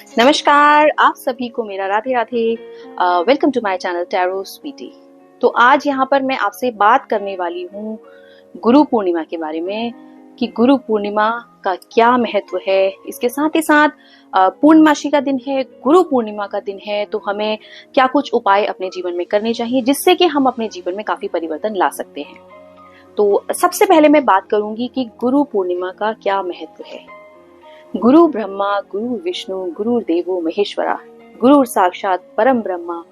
नमस्कार, आप सभी को मेरा Radhe Radhe. Welcome to my channel tarot sweety. तो आज यहाँ पर मैं आपसे बात करने वाली हूँ गुरु पूर्णिमा के बारे में कि गुरु पूर्णिमा का क्या महत्व है। इसके साथ ही साथ पूर्णमासी का दिन है, गुरु पूर्णिमा का दिन है, तो हमें क्या कुछ उपाय अपने जीवन में करने चाहिए जिससे कि हम अपने जीवन में काफी परिवर्तन ला सकते हैं। तो सबसे पहले मैं बात करूंगी कि गुरु पूर्णिमा का क्या महत्व है। गुरु ब्रह्मा गुरु विष्णु गुरु देवो महेश्वरा गुरु साक्षात परम ब्रह्मा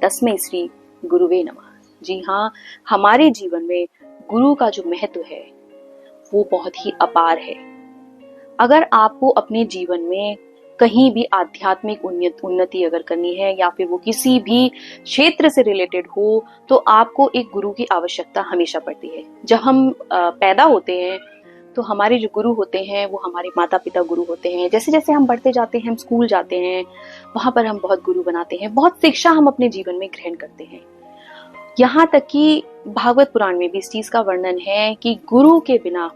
तस्मै श्री गुरुवे नमः। जी हाँ, हमारे जीवन में गुरु का जो महत्व है वो बहुत ही अपार है। अगर आपको अपने जीवन में कहीं भी आध्यात्मिक उन्नति अगर करनी है या फिर वो किसी भी क्षेत्र से रिलेटेड हो, तो आपको एक गुरु की आवश्यकता हमेशा पड़ती है। जब हम पैदा होते हैं तो हमारे जो गुरु होते हैं वो हमारे माता पिता गुरु होते हैं। जैसे जैसे हम बढ़ते जाते हैं, हम स्कूल जाते हैं, वहां पर हम बहुत गुरु बनाते हैं, बहुत शिक्षा हम अपने जीवन में ग्रहण करते हैं। यहाँ तक कि भागवत पुराण में भी इस चीज का वर्णन है कि गुरु के बिना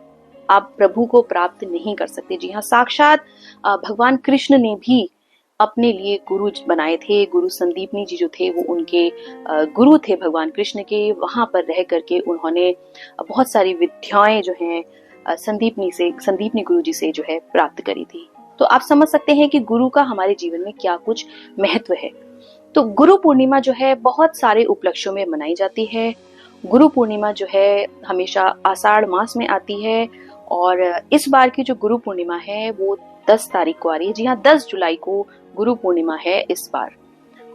आप प्रभु को प्राप्त नहीं कर सकते। जी हाँ, साक्षात भगवान कृष्ण ने भी अपने लिए गुरु बनाए थे। गुरु संदीपनी जी जो थे वो उनके गुरु थे भगवान कृष्ण के। वहां पर रह करके उन्होंने बहुत सारी विद्याएं जो हैं संदीपनी गुरु जी से जो है प्राप्त करी थी। तो आप समझ सकते हैं कि गुरु का हमारे जीवन में क्या कुछ महत्व है। तो गुरु पूर्णिमा जो है बहुत सारे उपलक्ष्यों में मनाई जाती है। गुरु पूर्णिमा जो है हमेशा आषाढ़ मास में आती है और इस बार की जो गुरु पूर्णिमा है वो 10 तारीख को आ रही है। जी हाँ, 10 जुलाई को गुरु पूर्णिमा है इस बार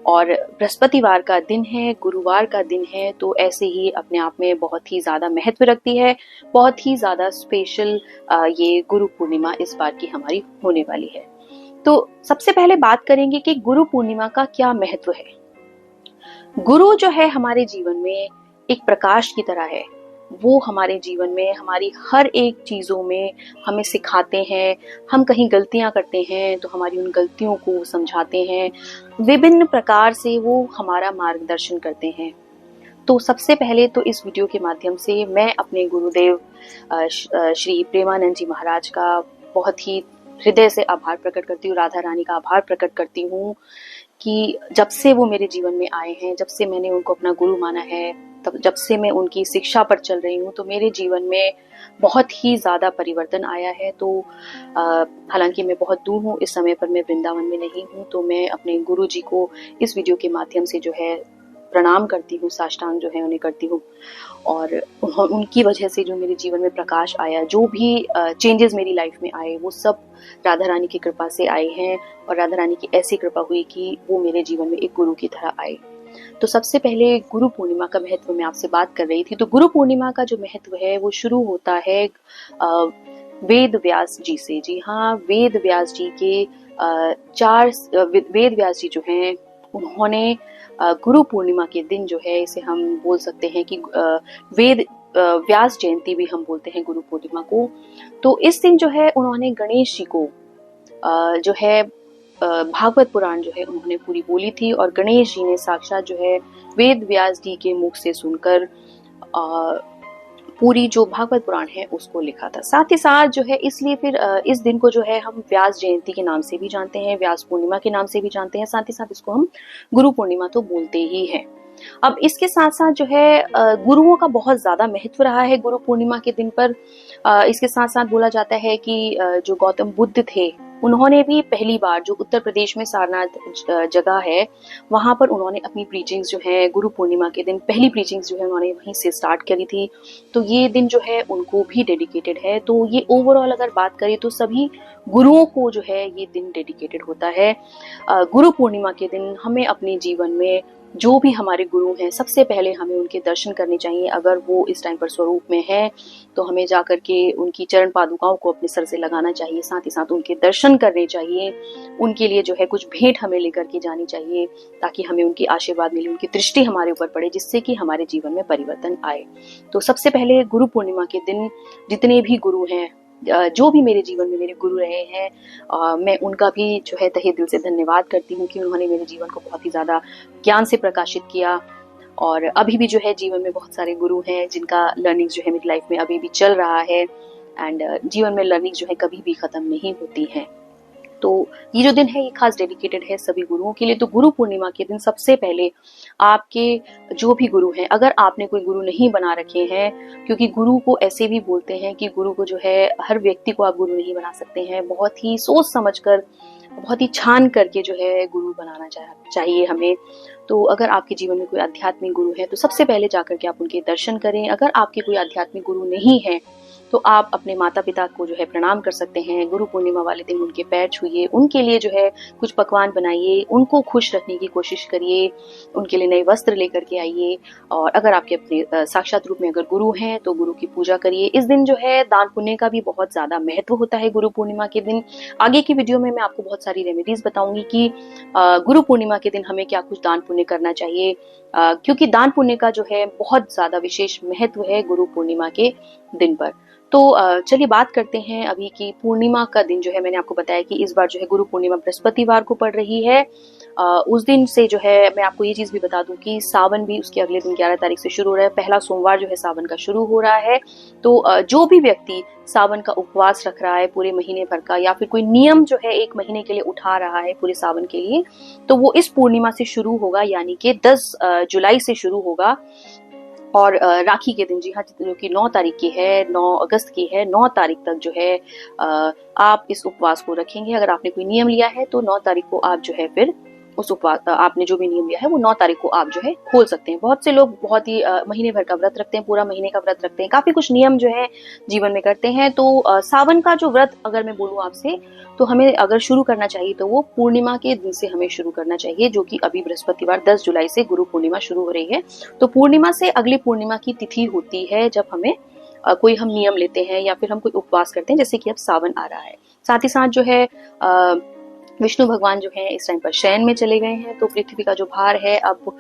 और बृहस्पतिवार का दिन है, गुरुवार का दिन है। तो ऐसे ही अपने आप में बहुत ही ज्यादा महत्व रखती है, बहुत ही ज्यादा स्पेशल ये गुरु पूर्णिमा इस बार की हमारी होने वाली है। तो सबसे पहले बात करेंगे कि गुरु पूर्णिमा का क्या महत्व है। गुरु जो है हमारे जीवन में एक प्रकाश की तरह है। वो हमारे जीवन में हमारी हर एक चीजों में हमें सिखाते हैं। हम कहीं गलतियां करते हैं तो हमारी उन गलतियों को समझाते हैं। विभिन्न प्रकार से वो हमारा मार्गदर्शन करते हैं। तो सबसे पहले तो इस वीडियो के माध्यम से मैं अपने गुरुदेव श्री प्रेमानंद जी महाराज का बहुत ही हृदय से आभार प्रकट करती हूँ, राधा रानी का आभार प्रकट करती हूँ कि जब से वो मेरे जीवन में आए हैं, जब से मैंने उनको अपना गुरु माना है, तब जब से मैं उनकी शिक्षा पर चल रही हूँ, तो मेरे जीवन में बहुत ही ज्यादा परिवर्तन आया है। तो हालांकि मैं बहुत दूर हूँ, इस समय पर मैं वृंदावन में नहीं हूँ, तो मैं अपने गुरु जी को इस वीडियो के माध्यम से जो है प्रणाम करती हूँ, साष्टांग जो है उन्हें करती हूँ। और उनकी वजह से जो मेरे जीवन में प्रकाश आया, जो भी चेंजेस मेरी लाइफ में आए, वो सब राधा रानी की कृपा से आए हैं। और राधा रानी की ऐसी कृपा हुई कि वो मेरे जीवन में एक गुरु की तरह आए। तो सबसे पहले गुरु पूर्णिमा का महत्व मैं आपसे बात कर रही थी। तो गुरु पूर्णिमा का जो महत्व है वो शुरू होता है वेद व्यास जी से। जी हाँ, वेद व्यास जी के वेद व्यास जी जो हैं उन्होंने गुरु पूर्णिमा के दिन जो है, इसे हम बोल सकते हैं कि वेद व्यास जयंती भी हम बोलते हैं गुरु पूर्णिमा को। तो इस दिन जो है उन्होंने गणेश जी को जो है भागवत पुराण जो है उन्होंने पूरी बोली थी और गणेश जी ने साक्षात जो है वेद व्यास जी के मुख से सुनकर पूरी जो भागवत पुराण है उसको लिखा था। साथ ही साथ जो है इसलिए फिर इस दिन को जो है हम व्यास जयंती के नाम से भी जानते हैं, व्यास पूर्णिमा के नाम से भी जानते हैं। साथ ही साथ इसको हम गुरु पूर्णिमा तो बोलते ही हैं। अब इसके साथ साथ जो है गुरुओं का बहुत ज्यादा महत्व रहा है गुरु पूर्णिमा के दिन पर। इसके साथ साथ बोला जाता है कि जो गौतम बुद्ध थे उन्होंने भी पहली बार जो उत्तर प्रदेश में सारनाथ जगह है वहां पर उन्होंने अपनी प्रीचिंग्स जो है गुरु पूर्णिमा के दिन पहली प्रीचिंग्स जो है उन्होंने वहीं से स्टार्ट करी थी। तो ये दिन जो है उनको भी डेडिकेटेड है। तो ये ओवरऑल अगर बात करें तो सभी गुरुओं को जो है ये दिन डेडिकेटेड होता है। गुरु पूर्णिमा के दिन हमें अपने जीवन में जो भी हमारे गुरु हैं सबसे पहले हमें उनके दर्शन करने चाहिए। अगर वो इस टाइम पर स्वरूप में है तो हमें जाकर के उनकी चरण पादुकाओं को अपने सर से लगाना चाहिए। साथ ही साथ उनके दर्शन करने चाहिए। उनके लिए जो है कुछ भेंट हमें लेकर के जानी चाहिए ताकि हमें उनकी आशीर्वाद मिले, उनकी दृष्टि हमारे ऊपर पड़े, जिससे कि हमारे जीवन में परिवर्तन आए। तो सबसे पहले गुरु पूर्णिमा के दिन जितने भी गुरु हैं, जो भी मेरे जीवन में मेरे गुरु रहे हैं, मैं उनका भी जो है तहे दिल से धन्यवाद करती हूँ कि उन्होंने मेरे जीवन को बहुत ही ज्यादा ज्ञान से प्रकाशित किया। और अभी भी जो है जीवन में बहुत सारे गुरु हैं जिनका लर्निंग जो है मेरी लाइफ में अभी भी चल रहा है। एंड जीवन में लर्निंग जो है कभी भी खत्म नहीं होती है। तो ये जो दिन है ये खास डेडिकेटेड है सभी गुरुओं के लिए। तो गुरु पूर्णिमा के दिन सबसे पहले आपके जो भी गुरु हैं, अगर आपने कोई गुरु नहीं बना रखे हैं, क्योंकि गुरु को ऐसे भी बोलते हैं कि गुरु को जो है हर व्यक्ति को आप गुरु नहीं बना सकते हैं, बहुत ही सोच समझकर, बहुत ही छान करके जो है गुरु बनाना चाहिए हमें। तो अगर आपके जीवन में कोई आध्यात्मिक गुरु है तो सबसे पहले जाकर के आप उनके दर्शन करें। अगर आपके कोई आध्यात्मिक गुरु नहीं है तो आप अपने माता पिता को जो है प्रणाम कर सकते हैं। गुरु पूर्णिमा वाले दिन उनके पैर छूइए, उनके लिए जो है कुछ पकवान बनाइए, उनको खुश रखने की कोशिश करिए, उनके लिए नए वस्त्र लेकर के आइए। और अगर आपके अपने साक्षात रूप में अगर गुरु हैं तो गुरु की पूजा करिए। इस दिन जो है दान पुण्य का भी बहुत ज्यादा महत्व होता है गुरु पूर्णिमा के दिन। आगे की वीडियो में मैं आपको बहुत सारी रेमेडीज बताऊंगी कि गुरु पूर्णिमा के दिन हमें क्या कुछ दान पुण्य करना चाहिए, क्योंकि दान पुण्य का जो है बहुत ज्यादा विशेष महत्व है गुरु पूर्णिमा के दिन पर। तो चलिए बात करते हैं अभी की पूर्णिमा का दिन जो है। मैंने आपको बताया कि इस बार जो है गुरु पूर्णिमा बृहस्पतिवार को पड़ रही है। उस दिन से जो है मैं आपको ये चीज भी बता दूं कि सावन भी उसके अगले दिन 11 तारीख से शुरू हो रहा है। पहला सोमवार जो है सावन का शुरू हो रहा है। तो जो भी व्यक्ति सावन का उपवास रख रहा है पूरे महीने भर का, या फिर कोई नियम जो है 1 महीने के लिए उठा रहा है पूरे सावन के लिए, तो वो इस पूर्णिमा से शुरू होगा, यानी कि 10 जुलाई से शुरू होगा। और राखी के दिन, जी हाँ, जो कि 9 तारीख की है, 9 अगस्त की है, 9 तारीख तक जो है आप इस उपवास को रखेंगे। अगर आपने कोई नियम लिया है तो 9 तारीख को आप जो है फिर उस उपवास, आपने जो भी नियम लिया है वो 9 तारीख को आप जो है खोल सकते हैं। बहुत से लोग बहुत ही महीने भर का व्रत रखते हैं, पूरा महीने का व्रत रखते हैं, काफी कुछ नियम जो है जीवन में करते हैं। तो सावन का जो व्रत अगर मैं बोलूँ आपसे, तो हमें अगर शुरू करना चाहिए तो वो पूर्णिमा के दिन से हमें शुरू करना चाहिए, जो कि अभी बृहस्पतिवार 10 जुलाई से गुरु पूर्णिमा शुरू हो रही है। तो पूर्णिमा से अगली पूर्णिमा की तिथि होती है जब हमें कोई हम नियम लेते हैं या फिर हम कोई उपवास करते हैं, जैसे कि अब सावन आ रहा है। साथ ही साथ जो है विष्णु भगवान जो है इस टाइम पर शयन में चले गए हैं। तो पृथ्वी का जो भार है अब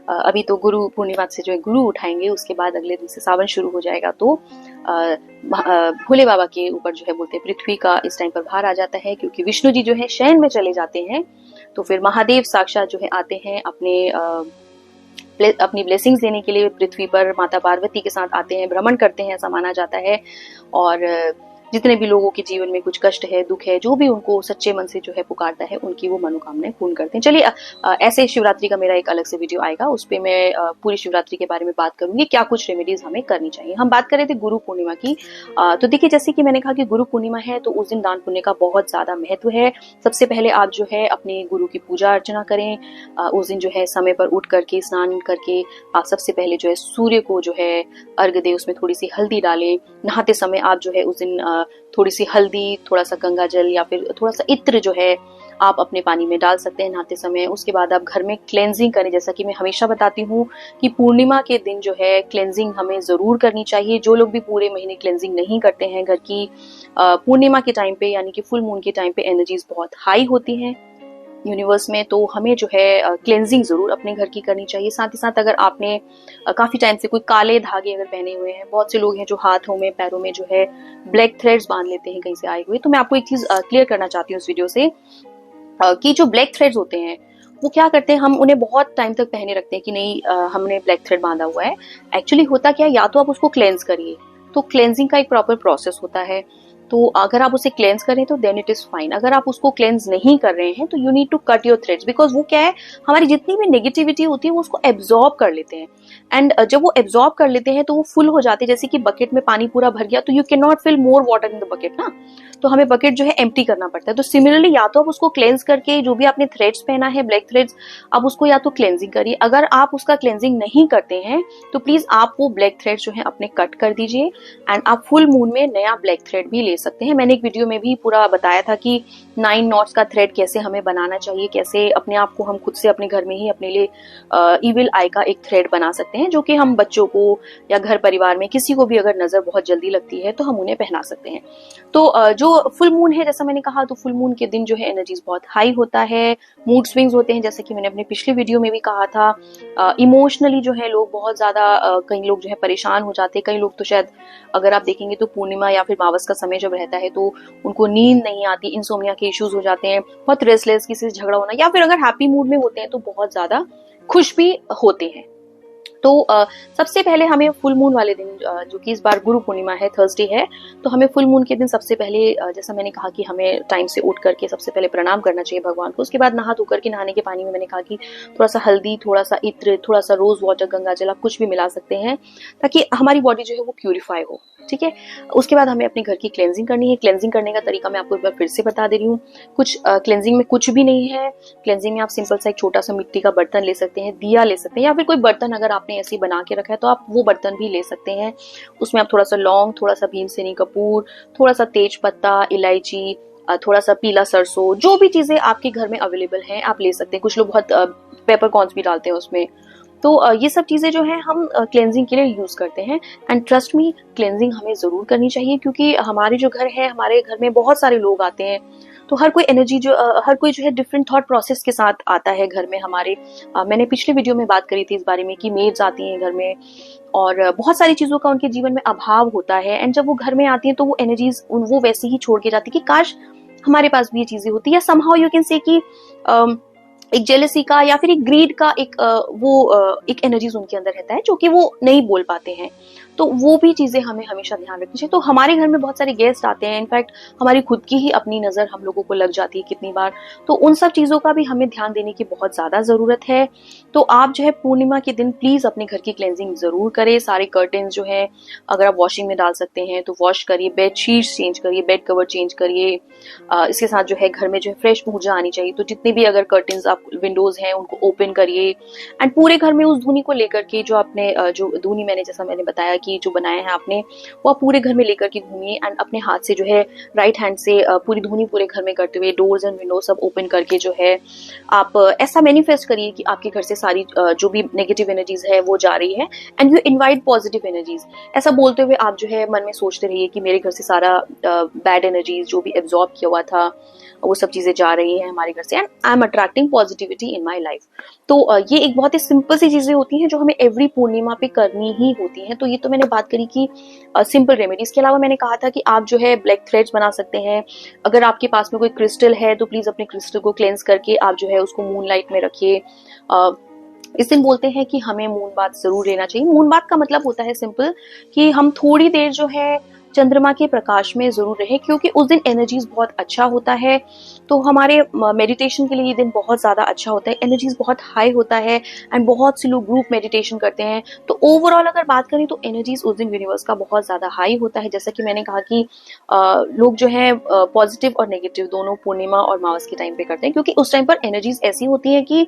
अभी तो गुरु पूर्णिमा से जो है गुरु उठाएंगे, उसके बाद अगले दिन से सावन शुरू हो जाएगा। तो भोले बाबा के ऊपर जो है बोलते हैं पृथ्वी का इस टाइम पर भार आ जाता है, क्योंकि विष्णु जी जो है शयन में चले जाते हैं। तो फिर महादेव साक्षात जो है आते हैं अपनी ब्लेसिंग्स देने के लिए पृथ्वी पर, माता पार्वती के साथ आते हैं, भ्रमण करते हैं, ऐसा माना जाता है। और जितने भी लोगों के जीवन में कुछ कष्ट है, दुख है, जो भी उनको सच्चे मन से जो है पुकारता है, उनकी वो मनोकामनाएं पूर्ण करते हैं। चलिए ऐसे शिवरात्रि का मेरा एक अलग से वीडियो आएगा, उस पे मैं पूरी शिवरात्रि के बारे में बात करूंगी, क्या कुछ रेमेडीज हमें करनी चाहिए। हम बात कर रहे थे गुरु पूर्णिमा की। तो देखिए, जैसे कि मैंने कहा कि गुरु पूर्णिमा है तो उस दिन दान पुण्य का बहुत ज्यादा महत्व है। सबसे पहले आप जो है अपने गुरु की पूजा अर्चना करें। उस दिन जो है समय पर उठ करके, स्नान करके आप सबसे पहले जो है सूर्य को जो है अर्घ्य दें, उसमें थोड़ी सी हल्दी डालें। नहाते समय आप जो है उस दिन थोड़ी सी हल्दी, थोड़ा सा गंगा जल या फिर थोड़ा सा इत्र जो है आप अपने पानी में डाल सकते हैं नहाते समय। उसके बाद आप घर में क्लेंजिंग करें। जैसा कि मैं हमेशा बताती हूँ कि पूर्णिमा के दिन जो है क्लेंजिंग हमें जरूर करनी चाहिए। जो लोग भी पूरे महीने क्लेंजिंग नहीं करते हैं घर की, पूर्णिमा के टाइम पे यानी कि फुल मून के टाइम पे एनर्जीज बहुत हाई होती हैं यूनिवर्स में, तो हमें जो है क्लेंजिंग जरूर अपने घर की करनी चाहिए। साथ ही साथ अगर आपने काफी टाइम से कोई काले धागे अगर पहने हुए हैं, बहुत से लोग हैं जो हाथों में, पैरों में जो है ब्लैक थ्रेड्स बांध लेते हैं कहीं से आए हुए, तो मैं आपको एक चीज क्लियर करना चाहती हूँ इस वीडियो से कि जो ब्लैक थ्रेड्स होते हैं वो क्या करते हैं, हम उन्हें बहुत टाइम तक पहने रखते हैं कि नहीं हमने ब्लैक थ्रेड बांधा हुआ है। एक्चुअली होता क्या है, या तो आप उसको क्लेंज करिए, तो क्लेंजिंग का एक प्रॉपर प्रोसेस होता है। तो अगर आप उसे क्लेंज करें तो देन इट इज फाइन। अगर आप उसको क्लेंज नहीं कर रहे हैं तो you need to cut your threads, because वो क्या है, हमारी जितनी भी नेगेटिविटी होती है वो उसको एब्जॉर्ब कर लेते हैं। एंड जब वो एब्जॉर्ब कर लेते हैं तो वो फुल हो जाते हैं। जैसे कि बकेट में पानी पूरा भर गया तो you can not fill more water in the bucket ना, तो हमें बकेट जो है एम्प्टी करना पड़ता है। तो सिमिलरली या तो आप उसको क्लेंज करके, जो भी आपने थ्रेड्स पहना है ब्लैक थ्रेड्स, आप उसको या तो क्लेंजिंग करिए। अगर आप उसका क्लेंजिंग नहीं करते हैं तो प्लीज आप वो ब्लैक थ्रेड्स जो है अपने कट कर दीजिए एंड आप फुल मून में नया ब्लैक थ्रेड भी ले सकते हैं। मैंने एक वीडियो में भी पूरा बताया था कि 9 नॉट्स का थ्रेड कैसे हमें बनाना चाहिए, कैसे अपने आप को हम खुद से अपने घर में ही अपने लिए इविल आई का एक थ्रेड बना सकते हैं, जो कि हम बच्चों को या घर परिवार में किसी को भी अगर नजर बहुत जल्दी लगती है तो हम उन्हें पहना सकते हैं। तो जो फुल मून है, जैसा मैंने कहा, तो फुल मून के दिन जो है एनर्जीज बहुत हाई होता है, मूड स्विंग्स होते हैं, जैसे कि मैंने अपने पिछले वीडियो में भी कहा था। इमोशनली जो है लोग बहुत ज्यादा, कई लोग जो है परेशान हो जाते हैं। कई लोग तो शायद अगर आप देखेंगे तो पूर्णिमा या फिर मावस का समय जब रहता है तो उनको नींद नहीं आती, इंसोम्निया के इश्यूज हो जाते हैं, बहुत रेस्टलेस, किसी से झगड़ा होना, या फिर अगर हैप्पी मूड में होते हैं तो बहुत ज्यादा खुश भी होते हैं। तो सबसे पहले हमें फुल मून वाले दिन, जो कि इस बार गुरु पूर्णिमा है, थर्सडे है, तो हमें फुल मून के दिन सबसे पहले जैसा मैंने कहा कि हमें टाइम से उठ करके सबसे पहले प्रणाम करना चाहिए भगवान को। उसके बाद नहा धो करके, नहाने के पानी में मैंने कहा कि थोड़ा सा हल्दी, थोड़ा सा इत्र, थोड़ा सा रोज वाटर, गंगा जल, आप कुछ भी मिला सकते हैं ताकि हमारी बॉडी जो है वो प्यूरिफाई हो। ठीक है, उसके बाद हमें अपने घर की क्लेंजिंग करनी है। क्लेंजिंग करने का तरीका मैं आपको एक बार फिर से बता दे रही हूँ। कुछ क्लेंजिंग में कुछ भी नहीं है। क्लेंजिंग में आप सिंपल सा एक छोटा सा मिट्टी का बर्तन ले सकते हैं, दिया ले सकते हैं, या फिर कोई बर्तन अगर आपने ऐसे बना के रखा है तो आप वो बर्तन भी ले सकते हैं। उसमें आप थोड़ा सा लौंग, थोड़ा सा भीमसेनी कपूर, थोड़ा सा तेज पत्ता, इलायची, थोड़ा सा पीला सरसों, जो भी चीजें आपके घर में अवेलेबल हैं आप ले सकते हैं। कुछ लोग बहुत पेपर कॉर्न्स भी डालते हैं उसमें। तो ये सब चीजें जो है हम क्लेंजिंग के लिए यूज करते हैं। एंड ट्रस्ट मी, क्लेंजिंग हमें जरूर करनी चाहिए, क्योंकि हमारे जो घर है, हमारे घर में बहुत सारे लोग आते हैं, तो हर कोई एनर्जी हर कोई जो है डिफरेंट थॉट प्रोसेस के साथ आता है घर में हमारे। मैंने पिछले वीडियो में बात करी थी इस बारे में कि मेड्स आती हैं घर में और बहुत सारी चीजों का उनके जीवन में अभाव होता है। एंड जब वो घर में आती है तो वो एनर्जीज वो वैसे ही छोड़ के जाती है कि काश हमारे पास भी ये चीजें होती, या समहाउ यू कैन से कि एक जेलसी का या फिर एक ग्रीड का एक एनर्जीज उनके अंदर रहता है जो कि वो नहीं बोल पाते हैं। तो वो भी चीजें हमें हमेशा ध्यान रखनी चाहिए। तो हमारे घर में बहुत सारे गेस्ट आते हैं, इनफैक्ट हमारी खुद की ही अपनी नजर हम लोगों को लग जाती है कितनी बार। तो उन सब चीजों का भी हमें ध्यान देने की बहुत ज्यादा जरूरत है। तो आप जो है पूर्णिमा के दिन प्लीज अपने घर की क्लेंजिंग जरूर करें। सारे कर्टेन्स जो है अगर आप वॉशिंग में डाल सकते हैं तो वॉश करिए, बेड शीट्स चेंज करिए, बेड कवर चेंज करिए। इसके साथ जो है घर में जो है फ्रेश ऊर्जा आनी चाहिए, तो जितने भी अगर कर्टेन्स आप विंडोज हैं उनको ओपन करिए। एंड पूरे घर में उस धुनी को लेकर के जो आपने जो धुनी जैसा मैंने बताया कि जो बनाया है आपने, वो आप पूरे घर में लेकर के घूमिए। एंड अपने हाथ से जो है राइट हैंड से पूरी धुनी पूरे घर में करते हुए डोर्स एंड विंडोज सब ओपन करके जो है आप ऐसा मैनिफेस्ट करिए कि आपके घर से सारी जो भी नेगेटिव एनर्जीज है वो जा रही है and you invite positive energies. ऐसा बोलते हुए आप जो है मन में सोचते रहिए कि मेरे घर से सारा बैड एनर्जीज जो भी एब्जॉर्ब किया हुआ था वो सब चीजें जा रही हैं हमारे घर से, and I am attracting positivity in my life. तो ये एक बहुत ही सिंपल सी चीजें होती हैं जो हमें एवरी पूर्णिमा पे करनी ही होती हैं। तो ये तो मैंने बात करी कि सिंपल रेमेडी। इसके अलावा मैंने कहा था कि आप जो है ब्लैक थ्रेड्स बना सकते हैं। अगर आपके पास में कोई क्रिस्टल है तो प्लीज अपने क्रिस्टल को क्लेंस करके आप जो है उसको मून लाइट में रखिए। इस दिन बोलते हैं कि हमें मून बाथ जरूर लेना चाहिए। मून बाथ का मतलब होता है सिंपल कि हम थोड़ी देर जो है चंद्रमा के प्रकाश में जरूर रहे, क्योंकि उस दिन एनर्जीज बहुत अच्छा होता है। तो हमारे मेडिटेशन के लिए ये दिन बहुत ज्यादा अच्छा होता है, एनर्जीज बहुत हाई होता है एंड बहुत से लोग ग्रुप मेडिटेशन करते हैं। तो ओवरऑल अगर बात करें तो एनर्जीज उस दिन यूनिवर्स का बहुत ज्यादा हाई होता है। जैसा कि मैंने कहा कि लोग जो है पॉजिटिव और नेगेटिव दोनों पूर्णिमा और अमावस के टाइम पे करते हैं, क्योंकि उस टाइम पर एनर्जीज ऐसी होती है कि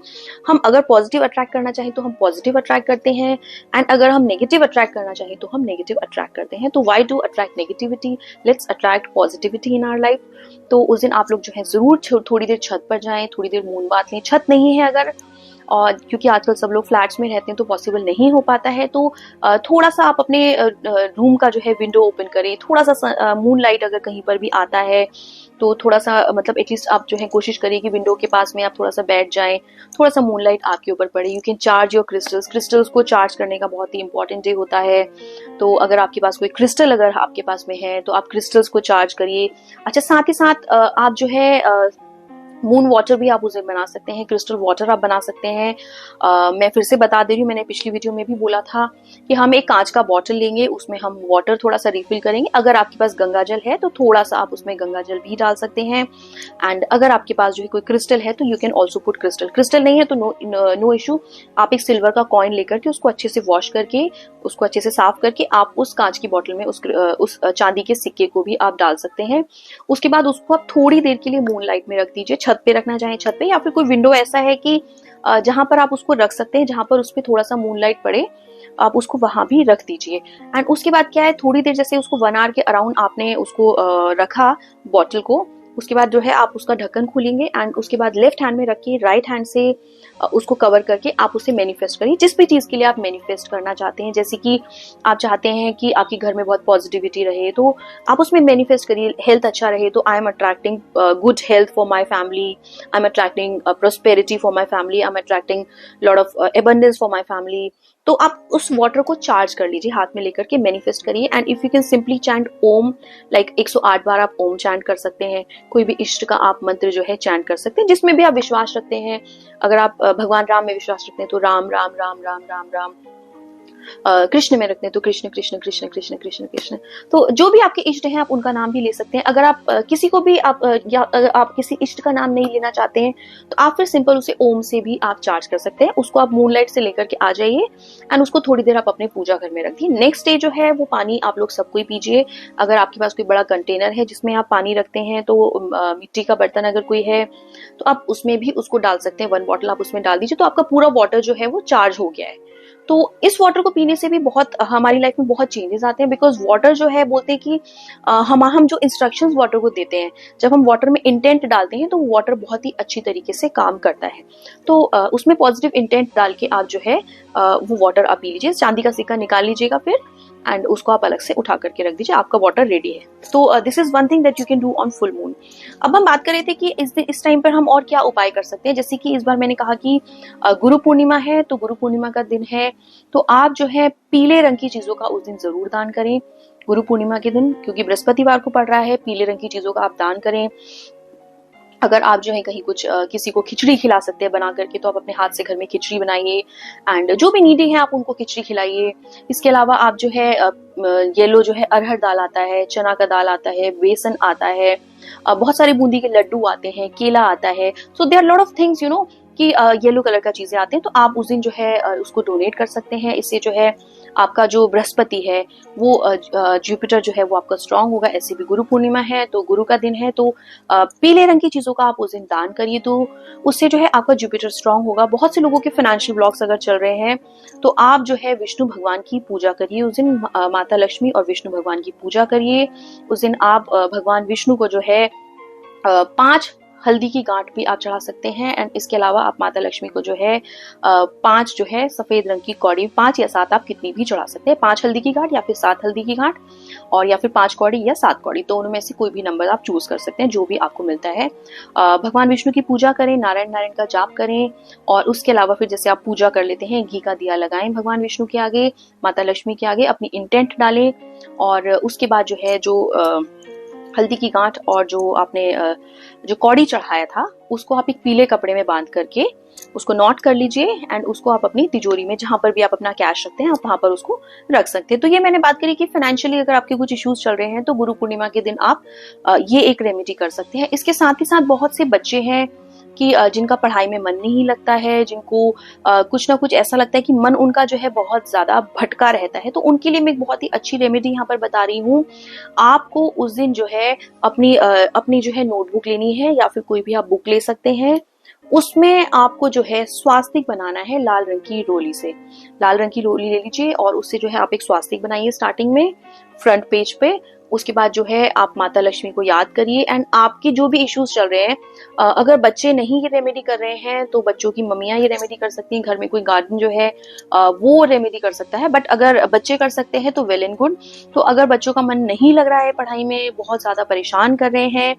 हम अगर पॉजिटिव अट्रैक्ट करना चाहें तो हम पॉजिटिव अट्रैक्ट करते हैं, एंड अगर हम नेगेटिव अट्रैक्ट करना चाहें तो हम नेगेटिव अट्रैक्ट करते हैं। तो why to attract negativity, let's attract positivity in our life. तो उस दिन आप लोग जो है जरूर थोड़ी देर छत पर जाएं, थोड़ी देर मून बाथ लें। छत नहीं है अगर, और क्योंकि आजकल सब लोग फ्लैट्स में रहते हैं तो पॉसिबल नहीं हो पाता है, तो थोड़ा सा आप अपने रूम का जो है विंडो ओपन करें। थोड़ा सा मून लाइट अगर कहीं पर भी आता है तो थोड़ा सा मतलब एटलीस्ट आप जो है कोशिश करिए कि विंडो के पास में आप थोड़ा सा बैठ जाएं, थोड़ा सा मूनलाइट आपके ऊपर पड़े। You can charge your crystals. Crystals को चार्ज करने का बहुत ही इंपॉर्टेंट डे होता है। तो अगर आपके पास कोई क्रिस्टल अगर आपके पास में है तो आप क्रिस्टल्स को चार्ज करिए। अच्छा, साथ ही साथ आप जो है मून वाटर भी आप उसे बना सकते हैं, क्रिस्टल वाटर आप बना सकते हैं। मैं फिर से बता दे रही हूँ, मैंने पिछली वीडियो में भी बोला था कि हम एक कांच का बॉटल लेंगे, उसमें हम वाटर थोड़ा सा रिफिल करेंगे। अगर आपके पास गंगा जल है तो थोड़ा सा आप उसमें गंगा जल भी डाल सकते हैं। एंड अगर आपके पास जो है कोई क्रिस्टल है तो you can also put crystal. Crystal नहीं है तो नो इशू, आप एक सिल्वर का कॉइन लेकर के उसको अच्छे से वॉश करके, उसको अच्छे से साफ करके आप उस कांच की बॉटल में उस चांदी के सिक्के को भी आप डाल सकते हैं। उसके बाद उसको आप थोड़ी देर के लिए मून लाइट में रख दीजिए। छत पे रखना चाहे छत पे, या फिर कोई विंडो ऐसा है कि जहां पर आप उसको रख सकते हैं, जहां पर उस पर थोड़ा सा मूनलाइट पड़े, आप उसको वहां भी रख दीजिए। एंड उसके बाद क्या है, थोड़ी देर जैसे उसको 1 आवर के अराउंड आपने उसको रखा बॉटल को, उसके बाद जो है आप उसका ढक्कन खोलेंगे एंड उसके बाद लेफ्ट हैंड में रखिए, राइट हैंड से उसको कवर करके आप उसे मैनिफेस्ट करिए, जिस भी चीज के लिए आप मैनिफेस्ट करना चाहते हैं। जैसे कि आप चाहते हैं कि आपके घर में बहुत पॉजिटिविटी रहे तो आप उसमें मैनिफेस्ट करिए, हेल्थ अच्छा रहे तो I am attracting good health for my family, I am attracting prosperity for my family, I am attracting lot of abundance for my family. तो आप उस वाटर को चार्ज कर लीजिए, हाथ में लेकर के मैनिफेस्ट करिए। And if you can simply chant Om, like 108 बार आप ओम चैंट कर सकते हैं। कोई भी इष्ट का आप मंत्र जो है चैंट कर सकते हैं, जिसमें भी आप विश्वास रखते हैं। अगर आप भगवान राम में विश्वास रखते हैं तो राम राम राम राम राम राम, कृष्ण में रखते हैं तो कृष्ण कृष्ण कृष्ण कृष्ण कृष्ण कृष्ण। तो जो भी आपके इष्ट हैं आप उनका नाम भी ले सकते हैं। अगर आप किसी को भी या अगर आप किसी इष्ट का नाम नहीं लेना चाहते हैं तो आप फिर सिंपल उसे ओम से भी आप चार्ज कर सकते हैं। उसको आप मूनलाइट से लेकर के आ जाइए एंड उसको थोड़ी देर आप अपने पूजा घर में रख दिए। नेक्स्ट डे जो है वो पानी आप लोग सबको ही पीजिए। अगर आपके पास कोई बड़ा कंटेनर है जिसमें आप पानी रखते हैं तो मिट्टी का बर्तन अगर कोई है तो आप उसमें भी उसको डाल सकते हैं। 1 बॉटल आप उसमें डाल दीजिए तो आपका पूरा वाटर जो है वो चार्ज हो गया है। तो इस वाटर को पीने से भी बहुत हमारी लाइफ में बहुत चेंजेस आते हैं। बिकॉज वाटर जो है बोलते हैं कि हम जो इंस्ट्रक्शंस वाटर को देते हैं, जब हम वाटर में इंटेंट डालते हैं तो वाटर बहुत ही अच्छी तरीके से काम करता है। तो उसमें पॉजिटिव इंटेंट डाल के आप जो है वो वाटर आप पी लीजिए। चांदी का सिक्का निकाल लीजिएगा फिर एंड उसको आप अलग से उठा करके रख दीजिए, आपका वाटर रेडी है। तो this is one thing that you can do on full moon. अब हम बात कर रहे थे कि इस टाइम पर हम और क्या उपाय कर सकते हैं। जैसे कि इस बार मैंने कहा कि गुरु पूर्णिमा है, तो गुरु पूर्णिमा का दिन है तो आप जो है पीले रंग की चीजों का उस दिन जरूर दान करें। गुरु पूर्णिमा के दिन, क्योंकि बृहस्पतिवार को पड़ रहा है, पीले रंग की चीजों का आप दान करें। अगर आप जो है कहीं कुछ किसी को खिचड़ी खिला सकते हैं बना करके तो आप अपने हाथ से घर में खिचड़ी बनाइए एंड जो भी नीडी है आप उनको खिचड़ी खिलाइए। इसके अलावा आप जो है येलो जो है अरहर दाल आता है, चना का दाल आता है, बेसन आता है, बहुत सारे बूंदी के लड्डू आते हैं, केला आता है। So there are lot of things कि येलो कलर का चीजें आते हैं तो आप उस दिन जो है उसको डोनेट कर सकते हैं। इससे जो है आपका जो बृहस्पति है वो जुपिटर जो है वो आपका स्ट्रांग होगा। ऐसे भी गुरु पूर्णिमा है तो गुरु का दिन है तो पीले रंग की चीजों का आप उस दिन दान करिए तो उससे जो है आपका जुपिटर स्ट्रांग होगा। बहुत से लोगों के फाइनेंशियल ब्लॉक्स अगर चल रहे हैं तो आप जो है विष्णु भगवान की पूजा करिए उस दिन। माता लक्ष्मी और विष्णु भगवान की पूजा करिए उस दिन। आप भगवान विष्णु को जो है 5 हल्दी की गांठ भी आप चढ़ा सकते हैं एंड इसके अलावा आप माता लक्ष्मी को जो है 5 जो है सफेद रंग की कौड़ी, 5 या 7 आप कितनी भी चढ़ा सकते हैं। 5 हल्दी की गांठ या फिर 7 हल्दी की गांठ और या फिर 5 कौड़ी या 7 कौड़ी, दोनों में से कोई भी नंबर आप चूज कर सकते हैं जो भी आपको मिलता है। भगवान विष्णु की पूजा करें, नारायण का जाप करें और उसके अलावा फिर जैसे आप पूजा कर लेते हैं घी का दिया लगाएं भगवान विष्णु के आगे, माता लक्ष्मी के आगे, अपनी इंटेंट डालें और उसके बाद जो है जो हल्दी की गांठ और जो आपने जो कौड़ी चढ़ाया था उसको आप एक पीले कपड़े में बांध करके उसको नॉट कर लीजिए एंड उसको आप अपनी तिजोरी में जहां पर भी आप अपना कैश रखते हैं आप वहां पर उसको रख सकते हैं। तो ये मैंने बात करी कि फाइनेंशियली अगर आपके कुछ इश्यूज चल रहे हैं तो गुरु पूर्णिमा के दिन आप ये एक रेमेडी कर सकते हैं। इसके साथ ही साथ बहुत से बच्चे हैं कि जिनका पढ़ाई में मन नहीं लगता है, जिनको कुछ ना कुछ ऐसा लगता है कि मन उनका जो है बहुत ज्यादा भटका रहता है, तो उनके लिए मैं एक बहुत ही अच्छी रेमेडी यहाँ पर बता रही हूँ। आपको उस दिन जो है अपनी जो है नोटबुक लेनी है या फिर कोई भी आप बुक ले सकते हैं। उसमें आपको जो है स्वास्तिक बनाना है लाल रंग की रोली से। लाल रंग की रोली ले लीजिए और उससे जो है आप एक स्वास्तिक बनाइए स्टार्टिंग में फ्रंट पेज पे। उसके बाद जो है आप माता लक्ष्मी को याद करिए एंड आपके जो भी इश्यूज चल रहे हैं, अगर बच्चे नहीं ये रेमेडी कर रहे हैं तो बच्चों की मम्मियां ये रेमेडी कर सकती हैं। घर में कोई गार्डन जो है वो रेमेडी कर सकता है, बट अगर बच्चे कर सकते हैं तो वेल एंड गुड। तो अगर बच्चों का मन नहीं लग रहा है पढ़ाई में, बहुत ज्यादा परेशान कर रहे हैं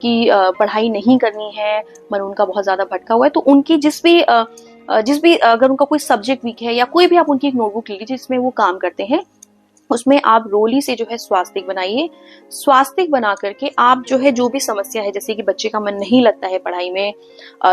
कि पढ़ाई नहीं करनी है, मन उनका बहुत ज्यादा भटका हुआ है, तो उनकी जिस भी अगर उनका कोई सब्जेक्ट वीक है या कोई भी आप उनकी एक नोटबुक ले लीजिए जिसमें वो काम करते हैं, उसमें आप रोली से जो है स्वास्तिक बनाइए। स्वास्तिक बना करके आप जो है जो भी समस्या है, जैसे कि बच्चे का मन नहीं लगता है पढ़ाई में,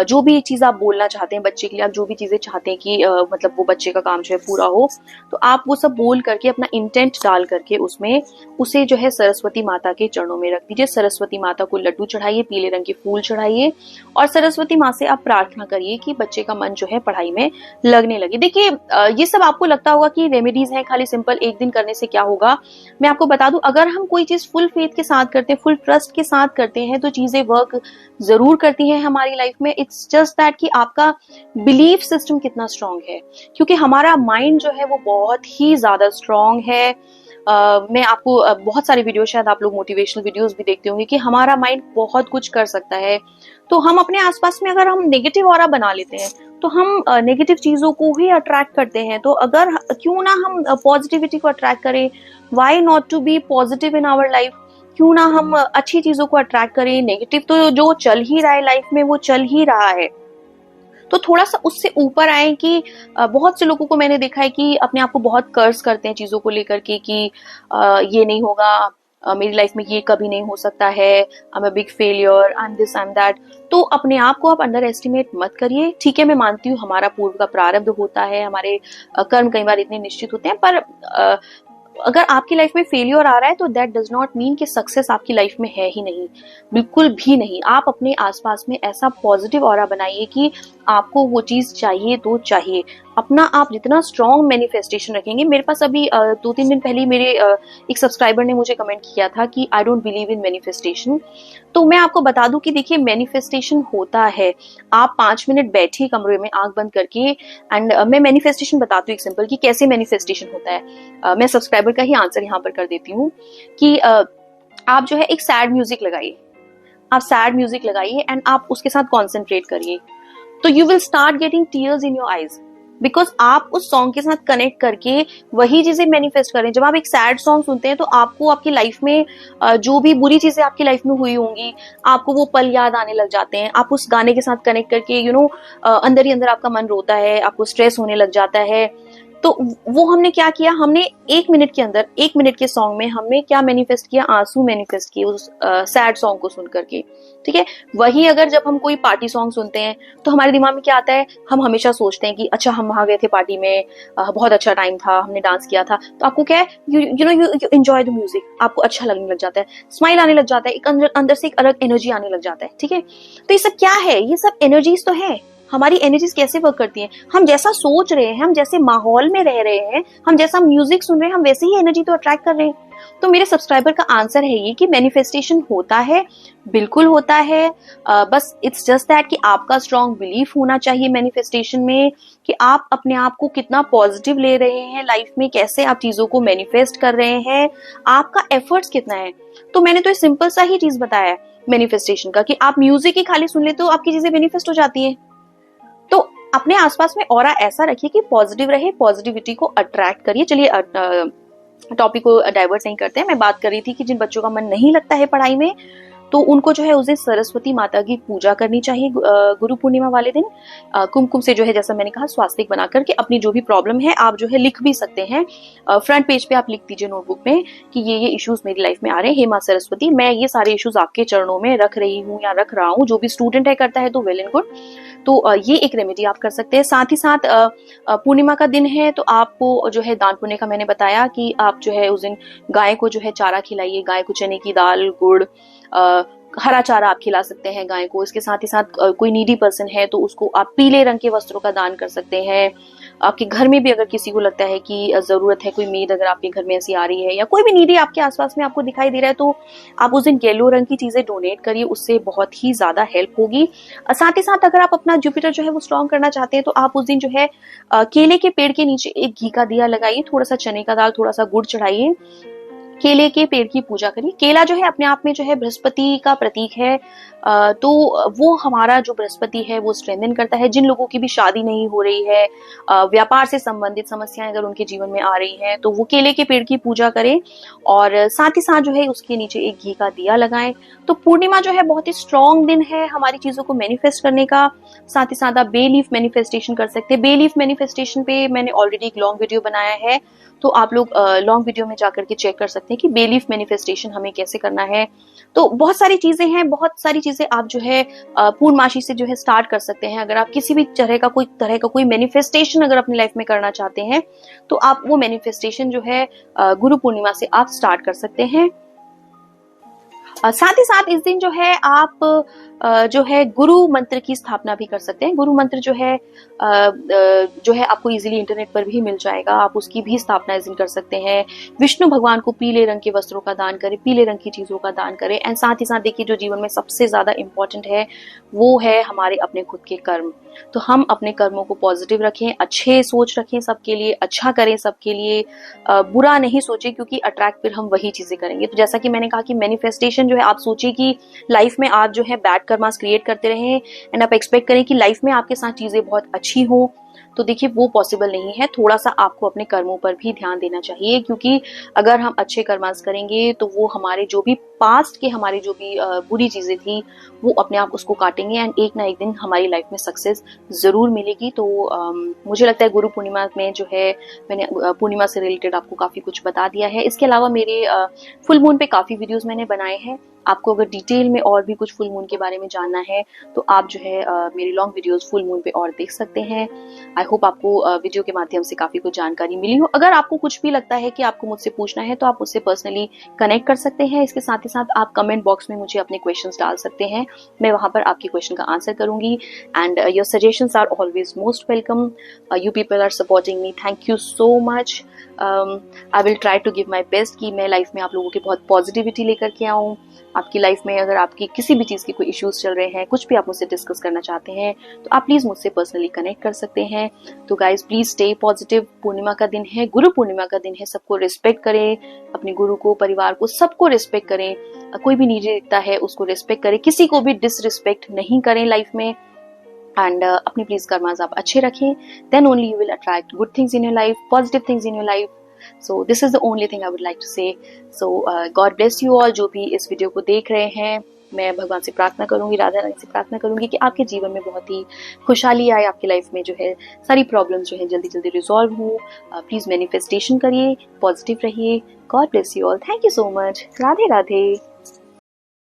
जो भी चीज आप बोलना चाहते हैं बच्चे के लिए, आप जो भी चीजें चाहते हैं कि मतलब वो बच्चे का काम जो है पूरा हो, तो आप वो सब बोल करके अपना इंटेंट डाल करके उसमें उसे जो है सरस्वती माता के चरणों में रख दीजिए। सरस्वती माता को लड्डू चढ़ाइए, पीले रंग के फूल चढ़ाइए और सरस्वती माँ से आप प्रार्थना करिए कि बच्चे का मन जो है पढ़ाई में लगने लगे। देखिए ये सब आपको लगता होगा कि रेमेडीज हैं, खाली सिंपल एक दिन करने से क्या होगा। मैं आपको बता दूं, अगर हम कोई चीज फुल फेथ के साथ करते हैं, फुल ट्रस्ट के साथ करते हैं, तो चीजें वर्क जरूर करती हैं हमारी लाइफ में। इट्स जस्ट दैट कि आपका बिलीफ सिस्टम कितना स्ट्रांग है, क्योंकि हमारा माइंड जो है वो बहुत ही ज्यादा स्ट्रांग है। मैं आपको बहुत सारे वीडियो, शायद आप लोग मोटिवेशनल वीडियोस भी देखते होंगे, कि हमारा माइंड बहुत कुछ कर सकता है। तो हम अपने आसपास में अगर हम नेगेटिव ऑरा बना लेते हैं तो हम नेगेटिव चीजों को ही अट्रैक्ट करते हैं। तो अगर क्यों ना हम पॉजिटिविटी को अट्रैक्ट करें, why not to be positive in our life. क्यों ना हम अच्छी चीजों को अट्रैक्ट करें। नेगेटिव तो जो चल ही रहा है लाइफ में वो चल ही रहा है, तो थोड़ा सा उससे ऊपर आए। कि बहुत से लोगों को मैंने देखा है कि अपने आप को बहुत कर्ज करते हैं चीजों को लेकर के कि ये नहीं होगा, मेरी लाइफ में ये कभी नहीं हो सकता है, I am a big failure, I am this, I am that. तो अपने आप को आप अंडर एस्टिमेट मत करिए। ठीक है, मैं मानती हूँ हमारा पूर्व का प्रारब्ध होता है, हमारे कर्म कई बार इतने निश्चित होते हैं, पर अगर आपकी लाइफ में फेलियर आ रहा है तो दैट डज नॉट मीन कि सक्सेस आपकी लाइफ में है ही नहीं, बिल्कुल भी नहीं। आप अपने आसपास में ऐसा पॉजिटिव ऑरा बनाइए कि आपको वो चीज चाहिए तो चाहिए। अपना आप जितना स्ट्रॉन्ग मैनिफेस्टेशन रखेंगे, मेरे पास अभी 2-3 दिन पहले मेरे एक सब्सक्राइबर ने मुझे कमेंट किया था कि I don't believe in manifestation. तो मैं आपको बता दूं कि देखिए, मैनिफेस्टेशन होता है, आप 5 मिनट बैठिए कमरे में आंख बंद करके, एंड मैं मैनिफेस्टेशन बताती हूँ एक सिंपल कि कैसे मैनिफेस्टेशन होता है। मैं सब्सक्राइबर का ही आंसर यहाँ पर कर देती हूँ कि आप जो है एक सैड म्यूजिक लगाइए, आप सैड म्यूजिक लगाइए एंड आप उसके साथ कॉन्सेंट्रेट करिए, तो you will start getting tears in your eyes, because आप उस सॉन्ग के साथ कनेक्ट करके वही चीजें मैनिफेस्ट करें। जब आप एक सैड सॉन्ग सुनते हैं तो आपको आपकी लाइफ में जो भी बुरी चीजें आपकी लाइफ में हुई होंगी, आपको वो पल याद आने लग जाते हैं। आप उस गाने के साथ कनेक्ट करके अंदर ही अंदर आपका मन रोता है, आपको स्ट्रेस होने लग जाता है। तो वो हमने क्या किया, हमने 1 मिनट के अंदर, 1 मिनट के सॉन्ग में हमने क्या मैनिफेस्ट किया, आंसू मैनिफेस्ट किए उस सैड सॉन्ग को सुन करके। ठीक है, वही अगर जब हम कोई पार्टी सॉन्ग सुनते हैं तो हमारे दिमाग में क्या आता है, हम हमेशा सोचते हैं कि अच्छा हम वहां गए थे पार्टी में, बहुत अच्छा टाइम था, हमने डांस किया था। तो आपको क्या है, यू एंजॉय द म्यूजिक, आपको अच्छा लगने लग जाता है, स्माइल आने लग जाता है, एक अंदर से एक अलग एनर्जी आने लग जाता है। ठीक है, तो ये सब क्या है, ये सब एनर्जीज तो है। हमारी एनर्जीज कैसे वर्क करती हैं, हम जैसा सोच रहे हैं, हम जैसे माहौल में रह रहे हैं, हम जैसा म्यूजिक सुन रहे हैं, हम वैसे ही एनर्जी तो अट्रैक्ट कर रहे हैं। तो मेरे सब्सक्राइबर का आंसर है ये कि मैनिफेस्टेशन होता है, बिल्कुल होता है। बस इट्स जस्ट दैट कि आपका स्ट्रॉन्ग बिलीफ होना चाहिए मैनिफेस्टेशन में, कि आप अपने आप को कितना पॉजिटिव ले रहे हैं लाइफ में, कैसे आप चीजों को मैनिफेस्ट कर रहे हैं, आपका एफर्ट्स कितना है। तो मैंने तो सिंपल सा ही चीज बताया है मैनिफेस्टेशन का, कि आप म्यूजिक ही खाली सुन ले तो आपकी चीजें मैनिफेस्ट हो जाती है। तो अपने आसपास में ऑरा ऐसा रखिए कि पॉजिटिव रहे, पॉजिटिविटी को अट्रैक्ट करिए। चलिए टॉपिक को डाइवर्ट नहीं करते हैं। मैं बात कर रही थी कि जिन बच्चों का मन नहीं लगता है पढ़ाई में, तो उनको जो है उस दिन सरस्वती माता की पूजा करनी चाहिए। गुरु पूर्णिमा वाले दिन कुमकुम से जो है, जैसा मैंने कहा, स्वास्तिक बना करके अपनी जो भी प्रॉब्लम है आप जो है लिख भी सकते हैं। फ्रंट पेज पे आप लिख दीजिए नोटबुक में कि ये इश्यूज मेरी लाइफ में आ रहे हैं, हे मां सरस्वती, मैं ये सारे इश्यूज आपके चरणों में रख रही हूँ या रख रहा हूँ। जो भी स्टूडेंट है करता है तो वेल एंड गुड। तो ये एक रेमेडी आप कर सकते हैं। साथ ही साथ पूर्णिमा का दिन है तो आपको जो है दान पुण्य का मैंने बताया कि आप जो है उस दिन गाय को जो है चारा खिलाइए, गाय को चने की दाल, गुड़, हरा चारा आप खिला सकते हैं गाय को। इसके साथ ही साथ कोई नीडी पर्सन है तो उसको आप पीले रंग के वस्त्रों का दान कर सकते हैं। आपके घर में भी अगर किसी को लगता है कि जरूरत है, कोई मेड अगर आपके घर में ऐसी आ रही है या कोई भी नीडी आपके आसपास में आपको दिखाई दे रहा है, तो आप उस दिन येलो रंग की चीजें डोनेट करिए, उससे बहुत ही ज्यादा हेल्प होगी। साथ ही साथ अगर आप अपना जुपिटर जो है वो स्ट्रॉन्ग करना चाहते हैं तो आप उस दिन जो है केले के पेड़ के नीचे एक घी का दिया लगाइए, थोड़ा सा चने का दाल, थोड़ा सा गुड़ चढ़ाइए, केले के पेड़ की पूजा करिए। केला जो है अपने आप में जो है बृहस्पति का प्रतीक है, तो वो हमारा जो बृहस्पति है वो स्ट्रेंथन करता है। जिन लोगों की भी शादी नहीं हो रही है, व्यापार से संबंधित समस्याएं अगर उनके जीवन में आ रही हैं, तो वो केले के पेड़ की पूजा करें और साथ ही साथ जो है उसके नीचे एक घी का दिया लगाएं। तो पूर्णिमा जो है बहुत ही स्ट्रॉन्ग दिन है हमारी चीजों को मैनिफेस्ट करने का। साथ ही साथ आप बे लीफ मैनिफेस्टेशन कर सकते हैं। बे लीफ मैनिफेस्टेशन पे मैंने ऑलरेडी एक लॉन्ग वीडियो बनाया है, तो आप लोग लॉन्ग वीडियो में जाकर के चेक कर सकते हैं कि बे लीफ मैनिफेस्टेशन हमें कैसे करना है। तो बहुत सारी चीजें हैं, बहुत सारी चीजें आप जो है पूर्णमासी से जो है स्टार्ट कर सकते हैं। अगर आप किसी भी तरह का कोई मैनिफेस्टेशन अगर अपनी लाइफ में करना चाहते हैं तो आप वो मैनिफेस्टेशन जो है गुरु पूर्णिमा से आप स्टार्ट कर सकते हैं। साथ ही साथ इस दिन जो है आप जो है गुरु मंत्र की स्थापना भी कर सकते हैं। गुरु मंत्र जो है आपको इजीली इंटरनेट पर भी मिल जाएगा, आप उसकी भी स्थापना इस दिन कर सकते हैं। विष्णु भगवान को पीले रंग के वस्त्रों का दान करें, पीले रंग की चीजों का दान करें। एंड साथ ही साथ देखिए, जो जीवन में सबसे ज्यादा इंपॉर्टेंट है वो है हमारे अपने खुद के कर्म। तो हम अपने कर्मों को पॉजिटिव रखें, अच्छे सोच रखें सबके लिए, अच्छा करें सबके लिए, बुरा नहीं सोचें, क्योंकि अट्रैक्ट फिर हम वही चीजें करेंगे। तो जैसा कि मैंने कहा कि मैनिफेस्टेशन जो है, आप सोचिए कि लाइफ में आप जो है बैड कर्मास क्रिएट करते रहें एंड आप एक्सपेक्ट करें कि लाइफ में आपके साथ चीजें बहुत अच्छी हो। तो देखिए वो पॉसिबल नहीं है। थोड़ा सा आपको अपने कर्मों पर भी ध्यान देना चाहिए, क्योंकि अगर हम अच्छे कर्मास करेंगे तो वो हमारे जो भी पास्ट के हमारी जो भी बुरी चीजें थी वो अपने आप उसको काटेंगे एंड एक ना एक दिन हमारी लाइफ में सक्सेस जरूर मिलेगी। तो मुझे लगता है गुरु पूर्णिमा में जो है मैंने पूर्णिमा से रिलेटेड आपको काफी कुछ बता दिया है। इसके अलावा मेरे फुल मून पे काफी वीडियोस मैंने बनाए हैं। आपको अगर डिटेल में और भी कुछ फुल मून के बारे में जानना है तो आप जो है मेरी लॉन्ग वीडियोस फुल मून पे और देख सकते हैं। आई होप आपको वीडियो के माध्यम से काफी कुछ जानकारी मिली हो। अगर आपको कुछ भी लगता है कि आपको मुझसे पूछना है तो आप मुझसे पर्सनली कनेक्ट कर सकते हैं। इसके साथ ही साथ आप कमेंट बॉक्स में मुझे अपने क्वेश्चंस डाल सकते हैं, मैं वहां पर आपके क्वेश्चन का आंसर करूंगी। And your suggestions are always most welcome. You people are supporting me, thank you so much. I will try to give my best कि मैं लाइफ में आप लोगों की बहुत पॉजिटिविटी लेकर के आऊँ। आपकी लाइफ में अगर आपकी किसी भी चीज़ की कोई इश्यूज चल रहे हैं, कुछ भी आप मुझसे डिस्कस करना चाहते हैं तो आप प्लीज़ मुझसे पर्सनली कनेक्ट कर सकते हैं। तो गाइज प्लीज़ स्टे पॉजिटिव। पूर्णिमा का दिन है, गुरु पूर्णिमा का दिन है, सबको रिस्पेक्ट करें, अपने गुरु को, परिवार को, सबको रिस्पेक्ट करें। कोई भी नीचे दिखता है उसको रिस्पेक्ट करें, किसी को भी डिसरिस्पेक्ट नहीं करें लाइफ में। एंड अपनी प्लीज कर्मास आप अच्छे रखें, then only you will attract good things in your life, positive things in your life. So this is the only thing I would like to say. So God bless you all। जो भी इस video को देख रहे हैं, मैं भगवान से प्रार्थना करूंगी, राधा रानी से प्रार्थना करूंगी कि आपके जीवन में बहुत ही खुशहाली आए, आपकी लाइफ में जो है सारी प्रॉब्लम्स जो है जल्दी जल्दी रिजॉल्व हो। प्लीज मैनिफेस्टेशन करिए, पॉजिटिव रहिए। God bless you all, thank you so much. Radhe Radhe.